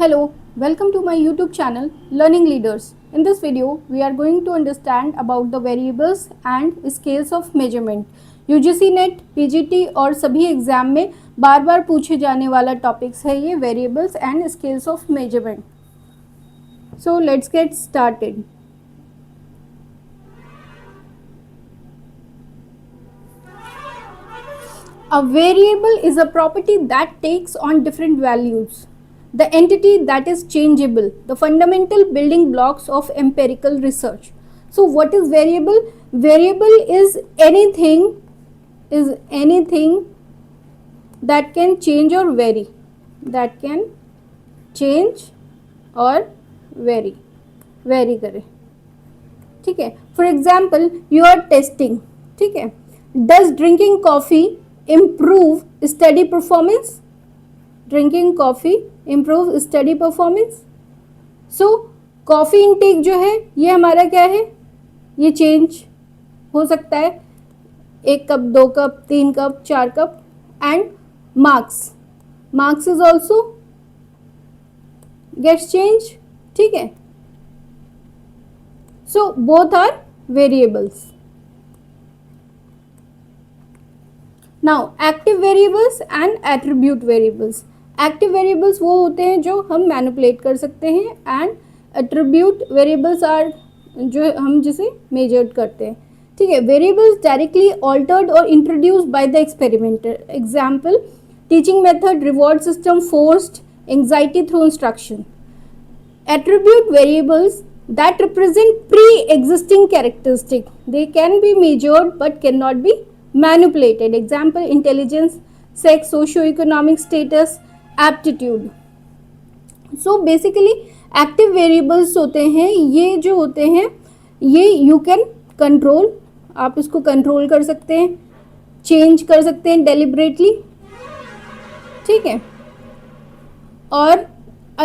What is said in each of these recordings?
Hello, welcome to my YouTube channel Learning Leaders. In this video, we are going to understand about the variables and scales of measurement. UGC net, PGT और सभी exam में बार बार पूछे जाने वाला topics है ये variables and scales of measurement. So let's get started. A variable is a property that takes on different values. The entity that is changeable, the fundamental building blocks of empirical research. So what is variable? Variable is anything that can change or vary. That can change or vary. Vary करे. ठीक है. For example, you are testing. ठीक है. Does drinking coffee improve study performance? Drinking coffee improve study performance? So coffee intake जो है ये हमारा क्या है, ये चेंज हो सकता है, 1 cup 2 cup 3 cup 4 cup. And marks is also gets change. ठीक है. So both are variables. Now active variables and attribute variables. Active variables वो होते हैं जो हम मैनिपुलेट कर सकते हैं and attribute variables are जो हम जिसे मेजर्ड करते हैं. ठीक है. Variables directly altered or introduced by the experimenter. Example, teaching method, reward system, forced anxiety through instruction. Attribute variables that represent pre-existing characteristic. They can be measured but cannot be manipulated. Example, intelligence, sex, socio-economic status, aptitude. So basically active variables होते हैं, ये जो होते हैं ये you can control, आप इसको control कर सकते हैं, चेंज कर सकते हैं deliberately. ठीक है. और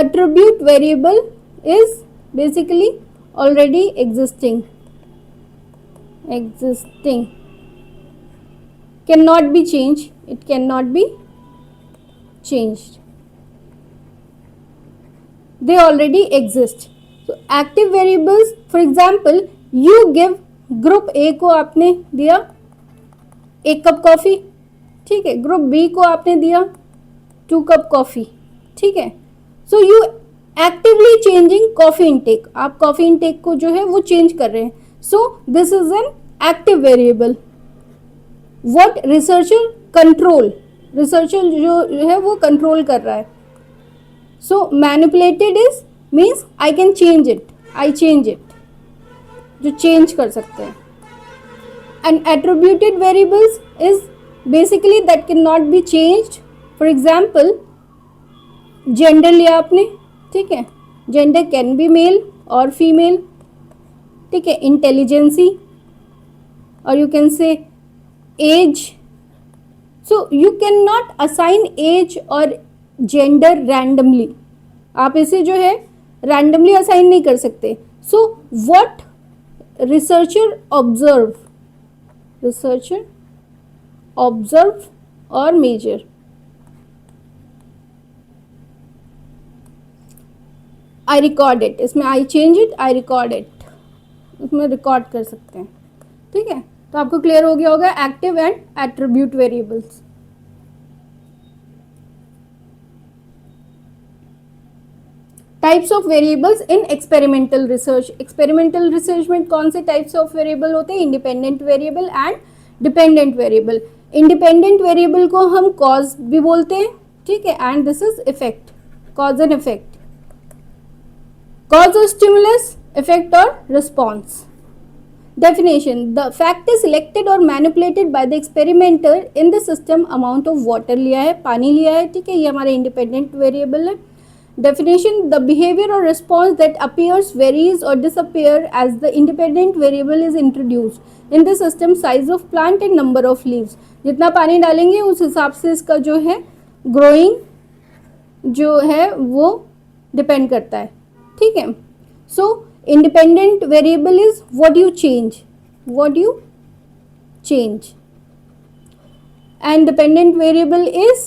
attribute variable is basically already existing. Cannot be changed. It cannot be changed. They already exist. So active variables, for example, you give group A को आपने दिया 1 कप कॉफ़ी. ठीक है. ग्रुप बी को आपने दिया 2 कप कॉफ़ी. ठीक है. So you actively changing coffee intake. आप कॉफ़ी इनटेक को जो है वो चेंज कर रहे हैं. सो this is an active variable. What researcher control, researcher जो है वो कंट्रोल कर रहा है. So manipulated is means I can change it, I change it, जो चेंज कर सकते हैं. And attributed variables is basically that cannot be changed. For example, gender लिया आपने. ठीक है. Gender can be male or female. ठीक है. Intelligence or you can say age. So you cannot assign age or gender randomly. आप इसे जो है randomly assign नहीं कर सकते. So what researcher observe or measure. I record it. इसमें I change it, I record it. उसमें record कर सकते हैं. ठीक है. तो आपको क्लियर हो गया होगा active and attribute variables. Types of variables in experimental research. Experimental research में कौन से टाइप्स ऑफ वेरिएबल होते हैं? Independent variable and dependent variable. Independent variable को हम कॉज भी बोलते हैं. ठीक है. And this is effect. Cause and effect. Cause और स्टिमुलस, इफेक्ट और response. Definition: the fact is selected or manipulated by the experimenter in the system. Amount of water लिया है, पानी लिया है. ठीक है. ये हमारा इंडिपेंडेंट वेरिएबल है. Definition: the behavior or response that appears, varies or disappear as the independent variable is introduced in the system. Size of plant and number of leaves. जितना पानी डालेंगे उस हिसाब से इसका जो है ग्रोइंग जो है वो डिपेंड करता है. ठीक है. सो independent variable is what you change, and dependent variable is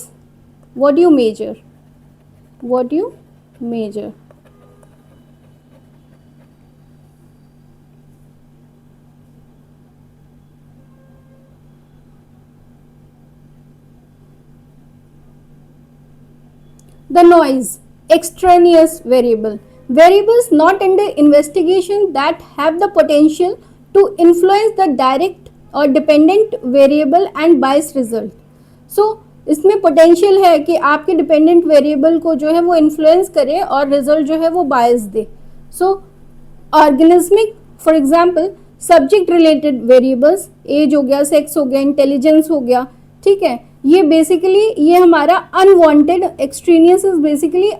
what you measure. major. The noise, extraneous variable, variables not under investigation that have the potential to influence the direct or dependent variable and bias result. So इसमें potential है कि आपके dependent variable को जो है वो influence करे और रिजल्ट जो है वो बायस दे. So organismic, for example subject related variables, age हो गया, सेक्स हो गया, इंटेलिजेंस हो गया, ठीक है, ये बेसिकली ये हमारा unwanted, extraneous is basically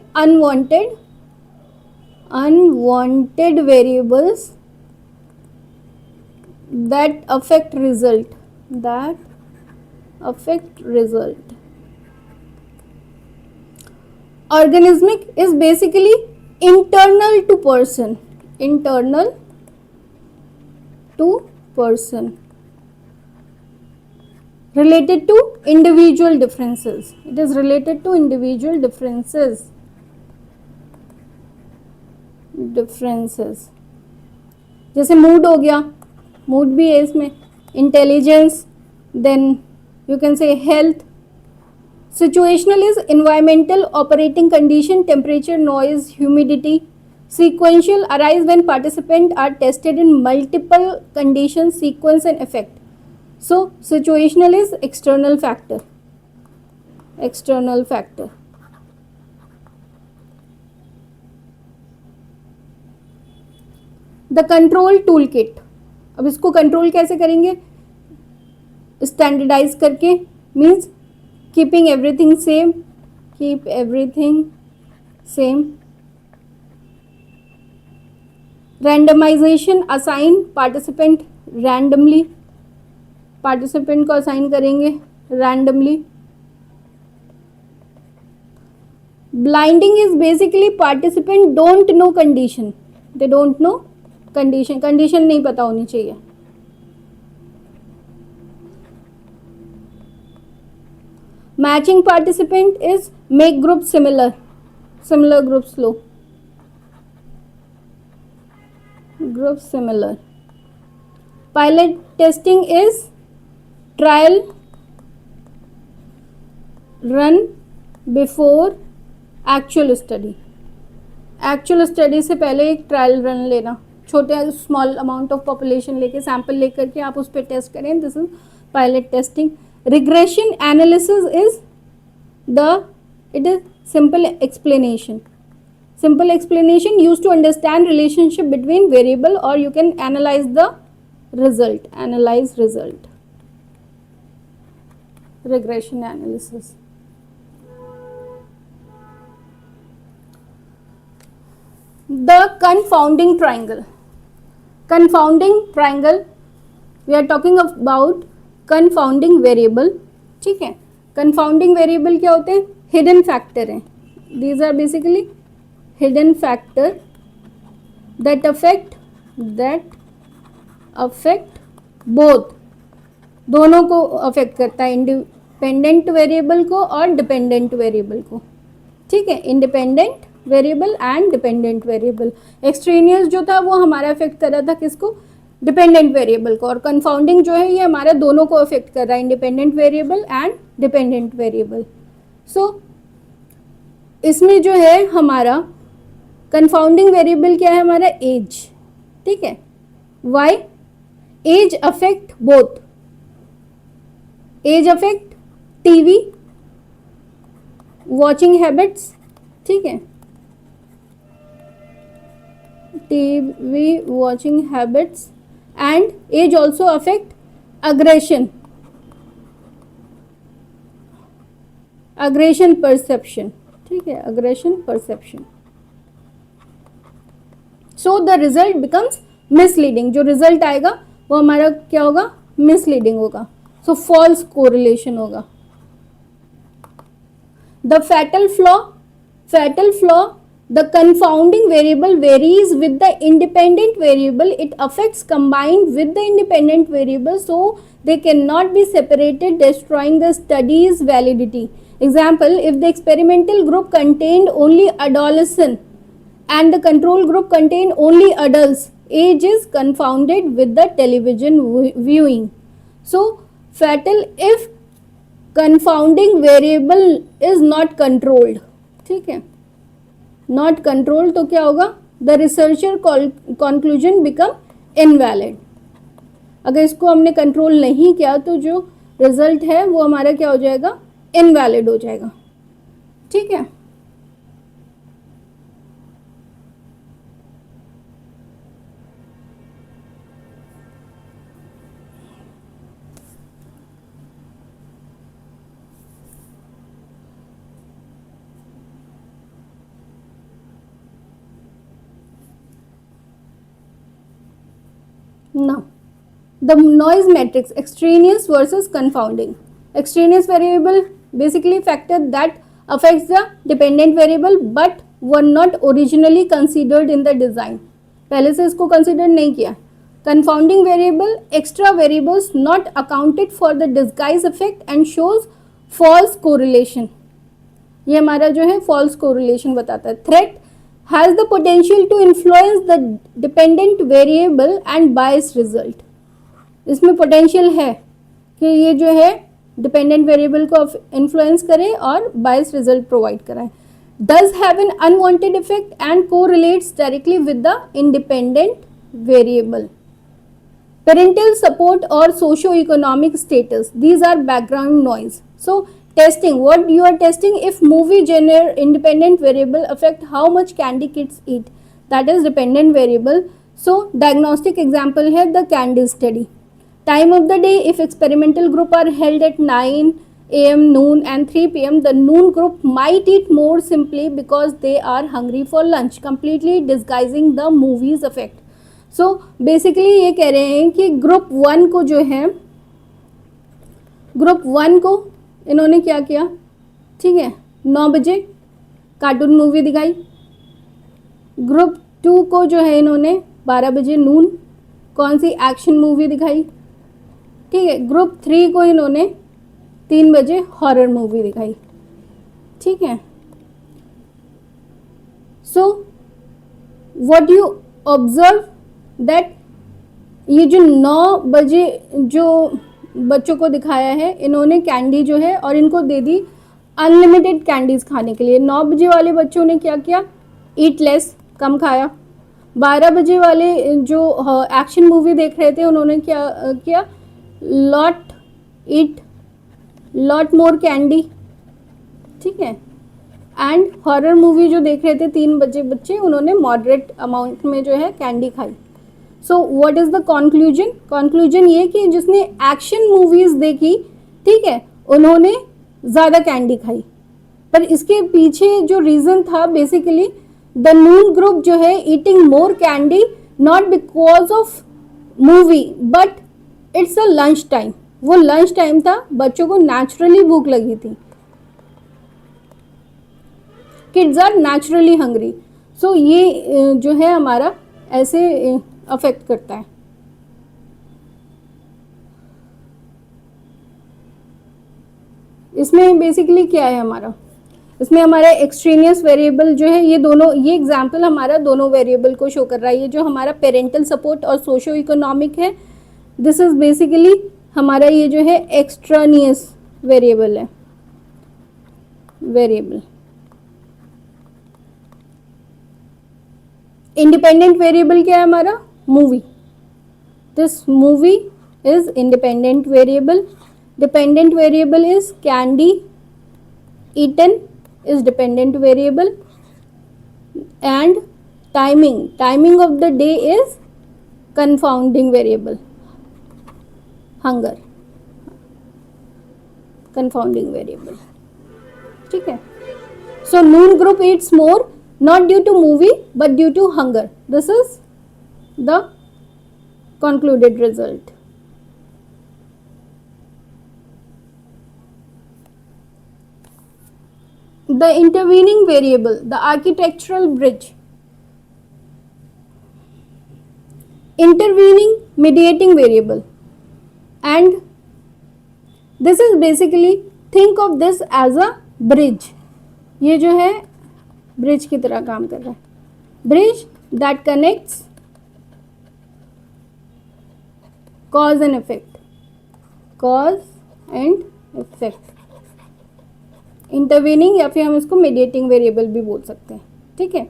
unwanted variables that affect result. Organismic is basically internal to person, related to individual differences. It is related to individual differences. जैसे मूड हो गया, मूड भी है इसमें, intelligence, then you can say health. Situational is environmental operating condition, temperature, noise, humidity. Sequential arise when participant are tested in multiple condition, sequence and effect. So situational is external factor. The control tool kit. अब इसको control कैसे करेंगे? Standardize करके, means keeping everything same. Randomization, assign participant randomly, participant को assign करेंगे randomly. Blinding is basically participant don't know condition, they don't know condition नहीं पता होनी चाहिए. Matching participant is make group similar groups लो, group similar. Pilot testing is trial run before actual study. Actual study से पहले एक trial run लेना, छोटे स्मॉल अमाउंट ऑफ पॉपुलेशन लेके, सैंपल लेकर के आप उस पर टेस्ट करें. This is pilot testing. Regression analysis is it is simple explanation use to understand relationship between variable और you can analyse the result. Regression analysis. The confounding triangle, we are talking about confounding variable. ठीक है, confounding variable क्या होते हैं? hidden factor हैं. These are basically hidden factor that affect both, दोनों को affect करता है, इंडिपेंडेंट वेरिएबल को और डिपेंडेंट वेरिएबल को. ठीक है, independent variable and dependent variable. Extraneous जो था वो हमारा अफेक्ट कर रहा था किसको? डिपेंडेंट वेरिएबल को. और कंफाउंडिंग जो है ये हमारा दोनों को अफेक्ट कर रहा है, independent variable and dependent variable. So इसमें जो है हमारा कंफाउंडिंग वेरिएबल क्या है? हमारा एज. ठीक है, why? Age affect both, age affect TV watching habits. ठीक है, TV watching habits, and age also affect aggression perception. ठीक है, aggression perception. So the result becomes misleading. जो result आएगा वो हमारा क्या होगा? misleading होगा. So false correlation होगा. The fatal flaw, the confounding variable varies with the independent variable. It affects combined with the independent variable, so they cannot be separated, destroying the study's validity. Example, if the experimental group contained only adolescent and the control group contained only adults, age is confounded with the television viewing. So fatal if confounding variable is not controlled. ठीक है, not controlled तो क्या होगा, the researcher conclusion become invalid. अगर इसको हमने control नहीं किया तो जो रिजल्ट है वो हमारा क्या हो जाएगा, इनवैलिड हो जाएगा. ठीक है. Now, the noise matrix, extraneous versus confounding. Extraneous variable basically factor that affects the dependent variable but were not originally considered in the design. पहले से इसको consider नहीं किया. Confounding variable, extra variables not accounted for the disguise effect and shows false correlation. ये हमारा जो है false correlation बताता है. Threat has the potential to influence the dependent variable and bias result. इसमें पोटेंशियल है कि ये जो है डिपेंडेंट वेरिएबल को इन्फ्लुएंस करे और बायस रिजल्ट प्रोवाइड कराए. Does have an unwanted effect and correlates directly with the independent variable. Parental support और socio economic status, these are background noise. So testing, what you are testing, if movie genre independent variable affect how much candy kids eat, that is dependent variable. So diagnostic example है the candy study. Time of the day, if experimental group are held at 9 a.m., noon and 3 p.m., the noon group might eat more simply because they are hungry for lunch, completely disguising the movie's effect. So basically ये कह रहे हैं कि group 1 को जो है, group 1 को इन्होंने क्या किया, ठीक है, 9 बजे कार्टून मूवी दिखाई. ग्रुप 2 को जो है इन्होंने 12 बजे नून कौन सी एक्शन मूवी दिखाई. ठीक है. ग्रुप 3 को इन्होंने 3 बजे हॉरर मूवी दिखाई. ठीक है. So what you observe that ये जो 9 बजे जो बच्चों को दिखाया है, इन्होंने कैंडी जो है और इनको दे दी अनलिमिटेड कैंडीज खाने के लिए. 9 बजे वाले बच्चों ने क्या किया, ईट लेस, कम खाया. 12 बजे वाले जो एक्शन मूवी देख रहे थे उन्होंने क्या किया, लॉट मोर कैंडी. ठीक है. एंड हॉरर मूवी जो देख रहे थे 3 बजे बच्चे, उन्होंने मॉडरेट अमाउंट में जो है कैंडी खाई. So what is the conclusion, conclusion ये कि जिसने एक्शन मूवीज देखी, ठीक है, उन्होंने ज़्यादा कैंडी खाई. पर इसके पीछे जो रीज़न था, बेसिकली द नून ग्रुप जो है eating more candy not because of movie but it's a lunch time. वो लंच टाइम था, बच्चों को नेचुरली भूख लगी थी. Kids are naturally hungry. So ये जो है हमारा ऐसे अफेक्ट करता है. इसमें बेसिकली क्या है हमारा, इसमें हमारा एक्सट्रेनियस वेरिएबल जो है, ये दोनों, ये एग्जाम्पल हमारा दोनों वेरिएबल को शो कर रहा है. ये जो हमारा पेरेंटल सपोर्ट और सोशो इकोनॉमिक है, दिस इज बेसिकली हमारा ये जो है एक्सट्रानियस वेरिएबल है. वेरिएबल इंडिपेंडेंट वेरिएबल क्या है हमारा, movie. This movie is independent variable. Dependent variable is candy eaten is dependent variable. And timing of the day is confounding variable. Hunger, confounding variable. ठीक है. So noon group eats more not due to movie but due to hunger. This is the concluded result. The intervening variable, the architectural bridge. Intervening mediating variable, and this is basically, think of this as a bridge, ये जो है bridge की तरह काम कर रहा है, bridge that connects cause and effect, cause and effect, intervening या फिर हम इसको मीडिएटिंग वेरिएबल भी बोल सकते हैं, ठीक है।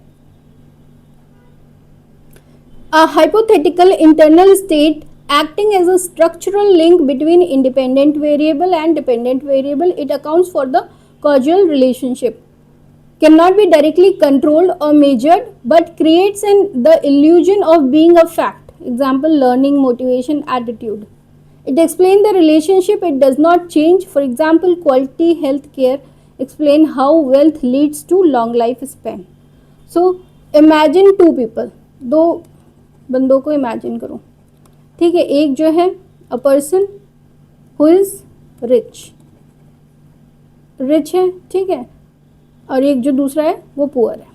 A hypothetical internal state acting as a structural link between independent variable and dependent variable, it accounts for the causal relationship, cannot be directly controlled or measured but creates the illusion of being a fact. Example, learning, motivation, attitude. It explains the relationship, it does not change. For example, quality health care explain how wealth leads to long life span. So imagine two people, दो बंदों को imagine करो, ठीक है। एक जो है a person who is rich, rich है, ठीक है, और एक जो दूसरा है वो पुअर है।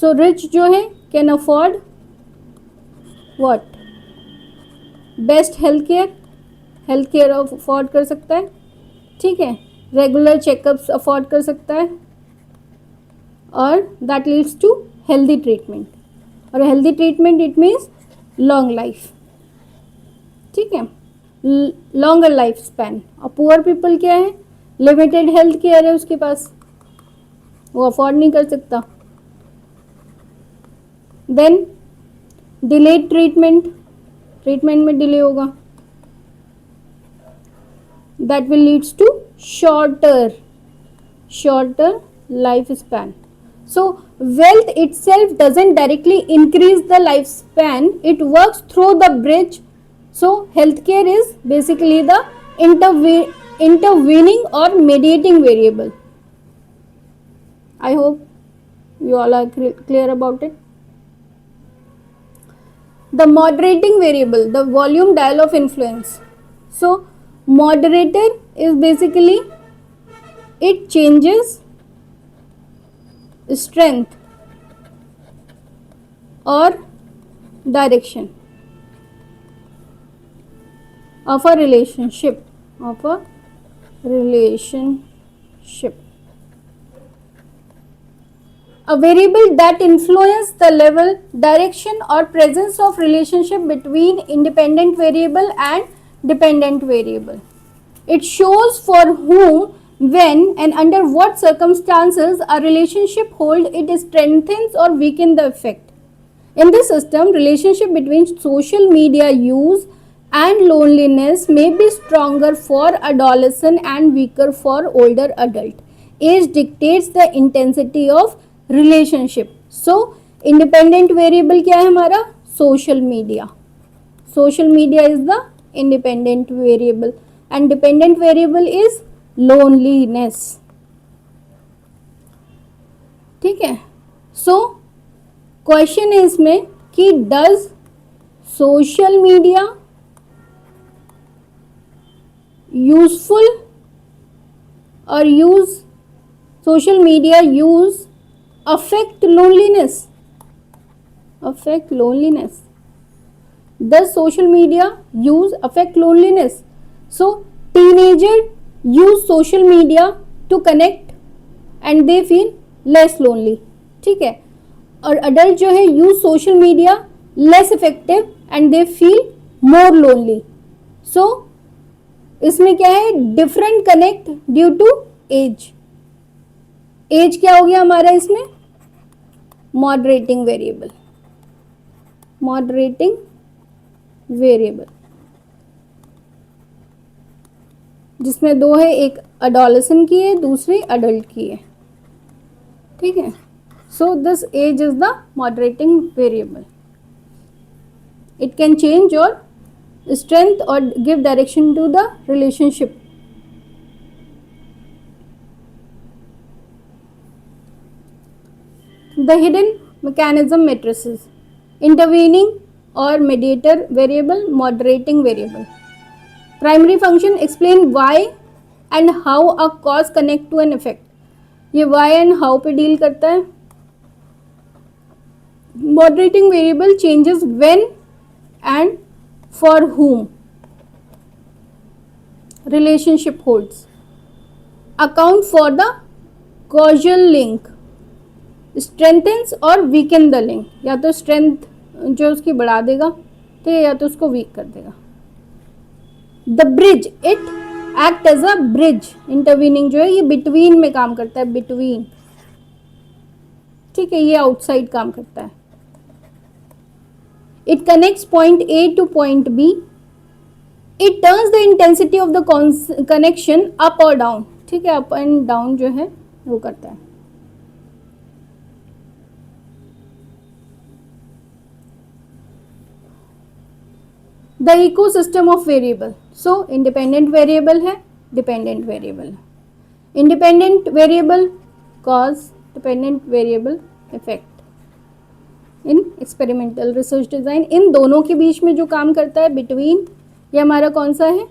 सो रिच जो है can afford what, best health care afford कर सकता है, ठीक है, रेगुलर चेकअप्स अफोर्ड कर सकता है, और that leads to healthy treatment, और healthy treatment it means long life, ठीक है, लॉन्गर लाइफ स्पैन। और पुअर पीपल क्या है, लिमिटेड हेल्थ केयर है उसके पास, वो अफोर्ड नहीं कर सकता। देन डिलेड ट्रीटमेंट, ट्रीटमेंट में डिले होगा, that will leads to shorter life span. So wealth itself doesn't directly increase the lifespan, it works through the bridge. So healthcare is basically the intervening or mediating variable. I hope you all are clear about it. The moderating variable, the volume dial of influence. So moderator is basically, it changes strength or direction of a relationship, a variable that influence the level, direction or presence of relationship between independent variable and dependent variable. It shows for whom, when and under what circumstances a relationship hold, it strengthens or weakens the effect. In this system, relationship between social media use and loneliness may be stronger for adolescent and weaker for older adult. Age dictates the intensity of relationship. So independent variable क्या है हमारा, social media. Social media is the independent variable and dependent variable is loneliness, ठीक है। So question है इसमें कि does social media useful और use social media use affect loneliness, does social media use affect loneliness? So teenager use social media to connect and they feel less lonely, ठीक है, और adult जो है use social media less effective and they feel more lonely. So इसमें क्या है, different connect due to age. age क्या हो गया हमारा इसमें, moderating variable, जिसमें दो है, एक adolescent की है, दूसरी adult की है, ठीक है। So this age is the moderating variable. It can change your strength or give direction to the relationship. The hidden mechanism matrices, intervening or mediator variable, moderating variable. Primary function explain why and how a cause connect to an effect. ये why and how पे deal करता है. Moderating variable changes when and for whom relationship holds. Account for the causal link strengthens और weaken the link, या तो strength जो उसकी बढ़ा देगा, ठीक है, या तो उसको वीक कर देगा। The bridge, it act as a bridge, intervening जो है ये बिटवीन में काम करता है, बिटवीन, ठीक है, ये आउटसाइड काम करता है। It connects point A to point B, it turns the intensity of the connection up और डाउन, ठीक है, अप एंड डाउन जो है वो करता है। The ecosystem of variable, so independent variable है, डिपेंडेंट वेरिएबल है। Independent variable cause, dependent variable effect in experimental research design. इन दोनों के बीच में जो काम करता है बिटवीन, ये हमारा कौन सा है,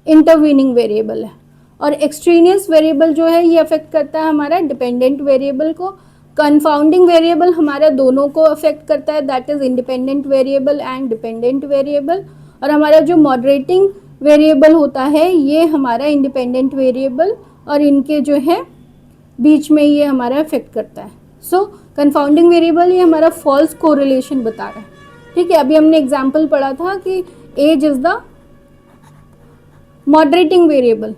इंटरवीनिंग वेरिएबल है। और एक्सट्रेनियस वेरिएबल जो है ये अफेक्ट करता है हमारा डिपेंडेंट वेरिएबल को। कंफाउंडिंग वेरिएबल हमारा दोनों को अफेक्ट करता है, that is independent variable and dependent variable. और हमारा जो मॉडरेटिंग वेरिएबल होता है ये हमारा इंडिपेंडेंट वेरिएबल, और इनके जो है बीच में ये हमारा अफेक्ट करता है। सो कंफाउंडिंग वेरिएबल ये हमारा फॉल्स कोरिलेशन बता रहा है, ठीक है। अभी हमने एग्जाम्पल पढ़ा था कि as is the moderating variable.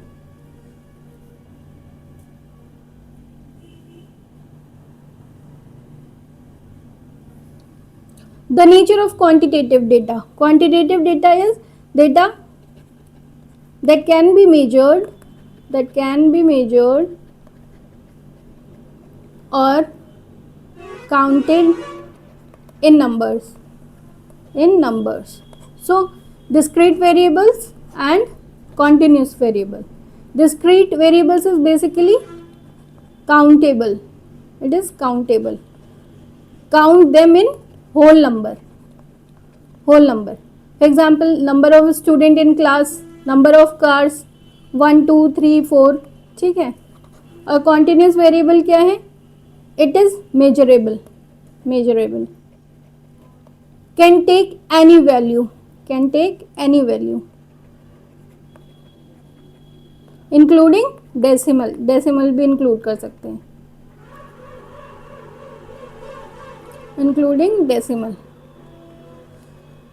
The nature of quantitative data. Quantitative data is data that can be measured, or counted in numbers, So discrete variables and continuous variable. Discrete variables is basically countable. It is countable. Count them in whole number. For example, number of student in class, number of cars, 1 2 3 4, ठीक है। और continuous variable क्या है, it is measurable, can take any value, including decimal भी include कर सकते हैं, including decimal,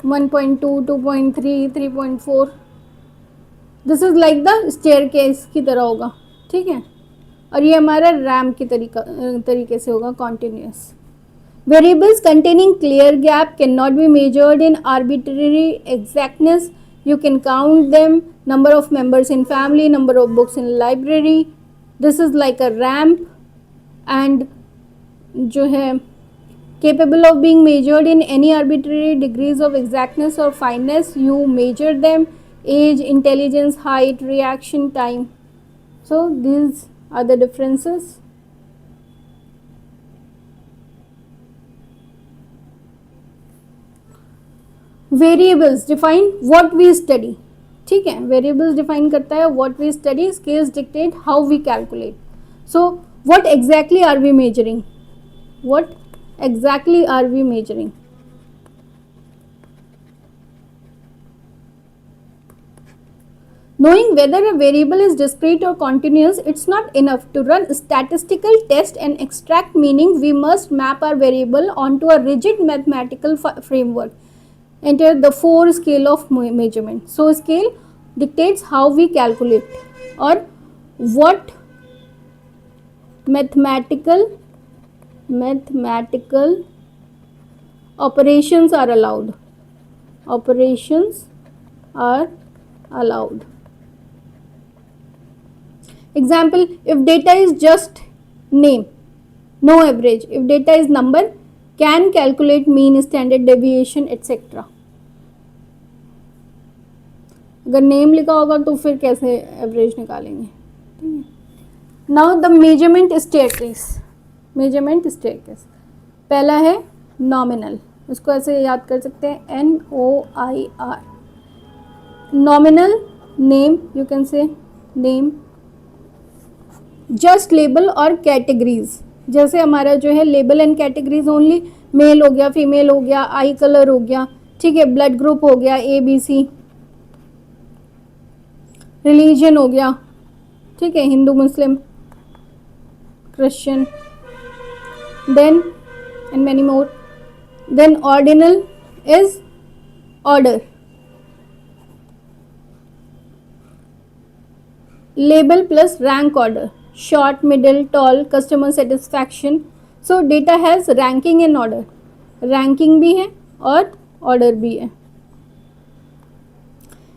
1.2 2.3 3.4। This is like the staircase की तरह होगा, ठीक है। और ये हमारा रैम की तरीके से होगा, continuous. Variables containing clear gap can not be measured in arbitrary exactness, you can count them, number of members in family, number of books in library. This is like a ramp and जो है capable of being measured in any arbitrary degrees of exactness or fineness. You measure them: age, intelligence, height, reaction time. So these are the differences. Variables define what we study, ठीक है। Variables define करता है what we study, scales dictate how we calculate. So what exactly are we measuring? Knowing whether a variable is discrete or continuous, it's not enough to run a statistical test and extract meaning. We must map our variable onto a rigid mathematical framework. Enter the 4 scale of measurement. So scale dictates how we calculate or what mathematical operations are allowed. Example, if data is just name, no average. If data is number, can calculate mean, standard deviation, etc. अगर name लिखा होगा तो फिर कैसे average निकालेंगे, ठीक है। Now the measurement staircase. पहला है नॉमिनल, इसको ऐसे याद कर सकते हैं, NOIR। Nominal name, you can say name. Just label और कैटेगरीज, जैसे हमारा जो है label and categories only, male हो गया, फीमेल हो गया, आई कलर हो गया, ठीक है, ब्लड ग्रुप हो गया ABC, रिलीजन हो गया, ठीक है, हिंदू मुस्लिम, Christian, then and many more. Then ordinal is order. Label plus rank order, short, middle, tall, customer satisfaction. So data has ranking and order. Ranking भी है और ऑर्डर भी है.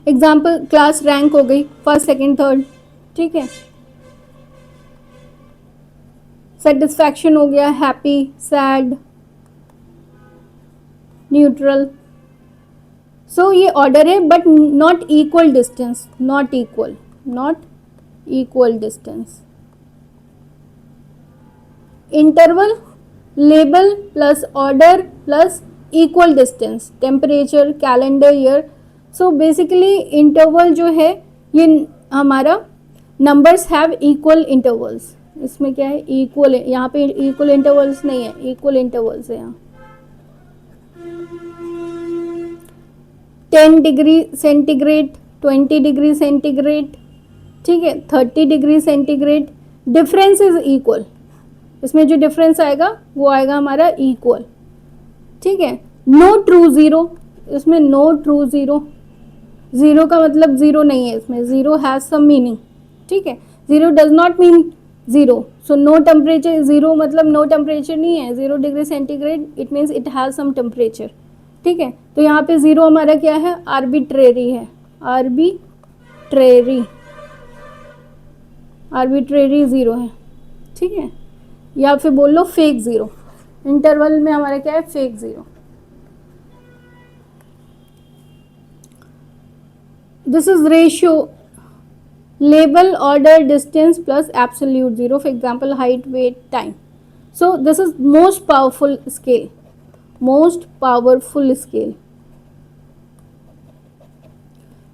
एग्जाम्पल, क्लास रैंक हो गई फर्स्ट सेकंड थर्ड, ठीक है. Satisfaction हो गया हैप्पी, सैड, न्यूट्रल. सो ये ऑर्डर है but not equal distance, not equal distance. Interval, label plus order plus equal distance, temperature, calendar year. So basically interval जो है ये हमारा नंबर्स हैव इक्वल इंटरवल्स. इसमें क्या है, इक्वल है. यहाँ पे इक्वल इंटरवल्स नहीं है, इक्वल इंटरवल्स है यहाँ. 10 डिग्री सेंटीग्रेड, 20 डिग्री सेंटीग्रेड, ठीक है, 30 degree centigrade. Difference is equal. इसमें जो डिफरेंस आएगा वो आएगा हमारा इक्वल, ठीक है. नो ट्रू जीरो, इसमें नो ट्रू जीरो. जीरो का मतलब जीरो नहीं है, इसमें जीरो हैज सम मीनिंग, ठीक है. Zero does not mean zero. So no temperature, zero मतलब नो टेम्परेचर नहीं है. 0 degree centigrade it means it has some temperature, ठीक है. तो यहाँ पे जीरो हमारा क्या है, आर्बिट्रेरी है. आर्बिट्रेरी जीरो है, ठीक है. या फिर बोल लो फेक जीरो. इंटरवल में हमारा क्या है, fake zero. This is ratio, label, order, distance plus absolute zero. For example height, weight, time. So this is most powerful scale, most powerful scale.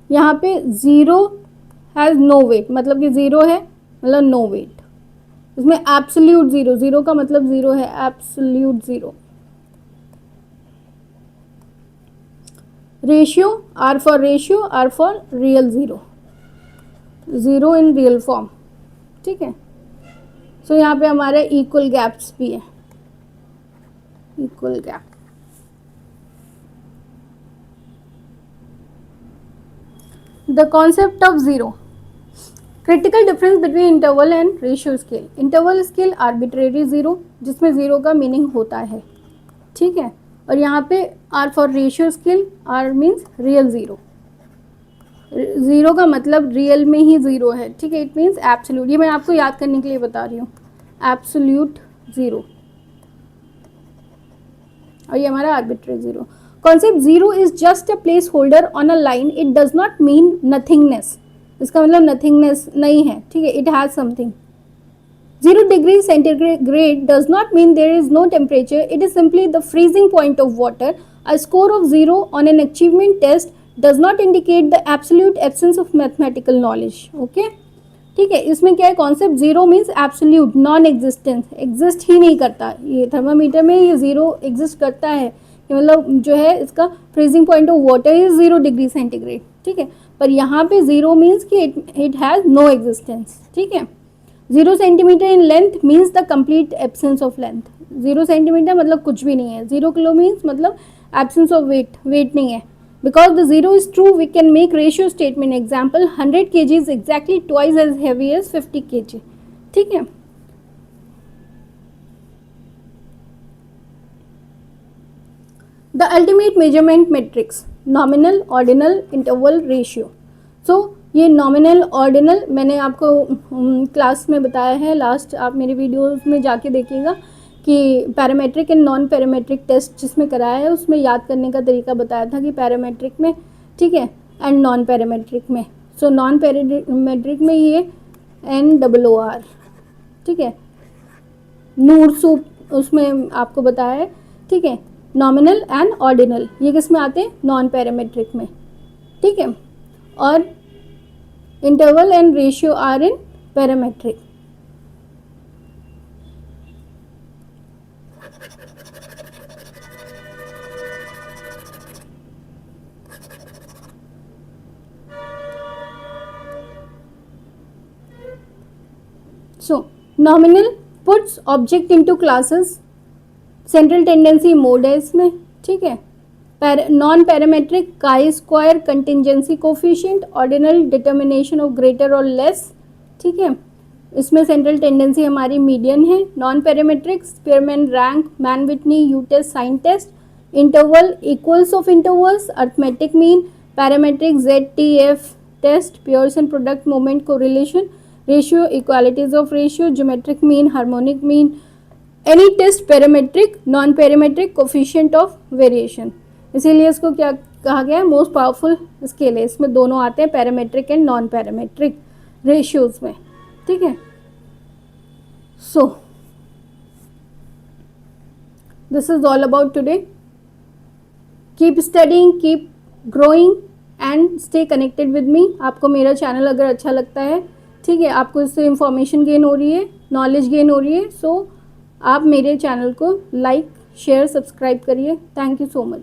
यहाँ पे जीरो हैज नो वेट, मतलब कि zero है मतलब नो वेट. इसमें absolute zero, zero का मतलब zero है, absolute zero. Ratio, R for ratio, R for real zero, zero in real form, ठीक है. सो यहाँ पे हमारे इक्वल गैप्स भी है, equal gap. The concept of zero, critical difference between interval and ratio scale. Interval scale arbitrary zero, जिसमें zero का meaning होता है, ठीक है. और यहाँ पे R for ratio scale, R means real zero. Zero का मतलब रियल में ही जीरो है, ठीक है. It means absolute. ये मैं आपको याद करने के लिए बता रही हूँ, एब्सोल्यूट जीरो. और ये हमारा arbitrary zero. Concept zero is just a place holder on a line. It does not mean nothingness. इसका मतलब नथिंगनेस नहीं है, ठीक है. It has something. 0 degree centigrade does not mean there is no temperature. It is simply the freezing point of water. A score of 0 on an achievement test does not indicate the absolute absence of mathematical knowledge. Okay, ठीक है. इसमें क्या है, concept zero means absolute, non existence, exist ही नहीं करता. ये thermometer में ये जीरो एग्जिस्ट करता है, मतलब जो है इसका freezing point of water is 0 degree centigrade, ठीक है. पर यहाँ पे जीरो मीन्स कि इट हैज़ नो एग्जिस्टेंस, ठीक है. 0 centimetre in length means the complete absence of length. 0 centimetre मतलब कुछ भी नहीं है. 0 किलो मीन्स मतलब एब्सेंस ऑफ वेट, वेट नहीं है. Because the zero is true we can make ratio statement. Example 100 kg is exactly twice as heavy as 50 kg, ठीक है. The ultimate measurement matrix, nominal, ordinal, interval, ratio. So ये nominal, ordinal मैंने आपको class में बताया है last. आप मेरे वीडियोस में जाके देखिएगा कि parametric and non parametric test जिसमें कराया है उसमें याद करने का तरीका बताया था कि पैरामेट्रिक में, ठीक है, एंड नॉन पैरामेट्रिक में. सो नॉन पैरामेट्रिक में ये NOOR, ठीक है, नूर सूप उसमें आपको बताया है, ठीक है. नॉमिनल एंड ऑर्डिनल ये किस में आते हैं, नॉन पैरामेट्रिक में, ठीक है. और interval and ratio are in parametric. So nominal puts object into classes, central tendency mode है इसमें, ठीक है। Non parametric chi square, contingency coefficient, ordinal determination of greater और लेस, ठीक है। इसमें सेंट्रल टेंडेंसी हमारी मीडियन है। Non parametric Spearman rank, Mann Whitney, U test, sign test, interval, equals of intervals, arithmetic mean, parametric ZTF test, Pearson product moment correlation, ratio, equalities of ratio, geometric mean, harmonic mean, any test, parametric, non parametric, coefficient of variation. इसीलिए इसको क्या कहा गया है, most powerful scale है। इसमें दोनों आते हैं, parametric and non parametric ratios में, ठीक है। सो this is all about today. Keep studying, keep growing and stay connected with me. आपको मेरा चैनल अगर अच्छा लगता है, ठीक है, आपको इससे इंफॉर्मेशन गेन हो रही है, नॉलेज गेन हो रही है, सो आप मेरे चैनल को लाइक, शेयर, सब्सक्राइब करिए। Thank you so much.